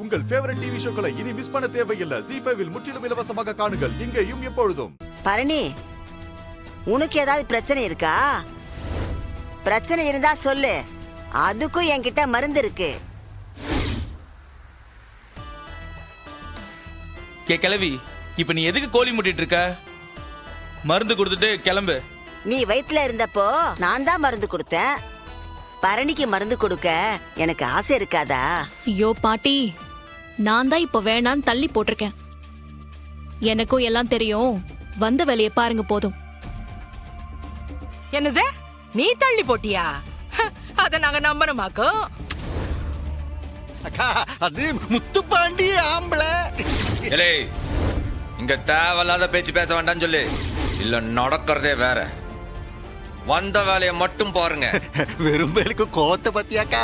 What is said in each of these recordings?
உங்கள் favourite TV ஷோக்களை இனி miss பண்ண தேவையில்லை. ZEE5 இல் முற்றிலும் இலவசமாக காணுங்கள். இங்கேயும் எப்பொழுதும். பரணி, உனக்கு ஏதாவது பிரச்சனை இருக்கா? பிரச்சனை இருந்தா சொல்லு, அதுக்கும் என்கிட்ட மருந்து இருக்கு. கிளவி, இப்ப நீ எதுக்கு கோழி முட்டிட்டு இருக்க? மருந்து கொடுத்துட்டு கிளம்பு. நீ வயித்துல இருந்தப்போ நான் தான் மருந்து கொடுத்தேன். பரணிக்கு மருந்து கொடுக்க எனக்கு ஆசை இருக்காதா? ஐயோ பாட்டி, நான் தான் இப்ப வேணான்னு தள்ளி போட்டிருக்கேன். எனக்கும் எல்லாம் தெரியும். வந்த வேலையை பாருங்க போதும். என்னது, நீ தள்ளி போட்டியா? அத நாங்க நம்பணுமாக்கோ? அக்கா, அது முத்துப்பாண்டி ஆம்பளை. இங்க தேவையில்லாத பேச்சு பேச வேண்டாம்னு சொல்லு, இல்ல நடக்கிறதே வேற. வந்த வேலையை மட்டும் பாருங்க. வெறும்பேலுக்கு கோத்த பத்தியாக்கா,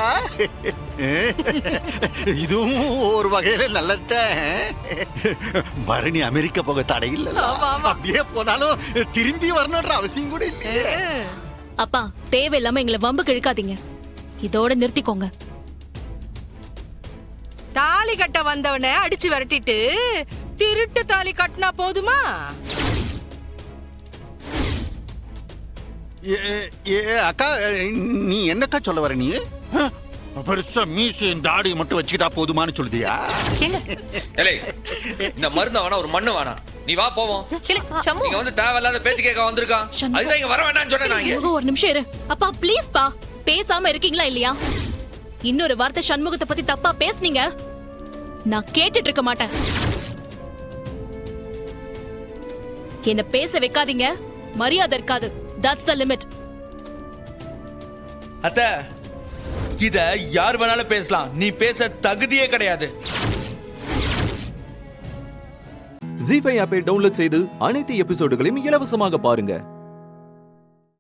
இதுவும் ஒரு வகையில நல்லத. பரணி அமெரிக்கா போக தடை இல்ல, அப்படியே போனாலும் திரும்பி வரணும்ன்ற அவசியம் கூட இல்லையே. அப்பா, தேவையில்லாம எங்களை வம்பு கிழக்காதீங்க. இதோட நிறுத்திக்கோங்க. தாலி கட்ட வந்தவனை அடிச்சு விரட்டிட்டு திருட்டு தாலி கட்டினா போதுமா? அக்கா, நீ என்னக்கா சொல்ல வர? நீ பெருசா மீசையும் தாடியை மட்டும் வச்சுக்கிட்டா போதுமான்னு சொல்லுதியா? இந்த மருந்து வேணா, ஒரு மண்ணு வேணா. நீ வா போவோம். நீங்க வந்து தேவையில்லாத பேச்சு கேட்க வந்திருக்கான். அதுதான் இங்க வர வேண்டாம்னு சொன்னேன். ஒரு நிமிஷம் இரு. அப்பா ப்ளீஸ் பா, பேசாம இருக்கீங்களா இல்லையா? இன்னொரு வார்த்தை சண்முகத்தை பத்தி தப்பா பேசுனீங்க, நான் கேட்டுட்டு இருக்க மாட்டேன். என்ன பேச வைக்காதீங்க, மரியாதை இருக்காது. That's the limit. அத்த, இத யார் வேணாலும் பேசலாம், நீ பேச தகுதியே கிடையாது. ZEE5 ஆப்பை டவுன்லோட் செய்து அனைத்து எபிசோடுகளையும் இலவசமாக பாருங்க.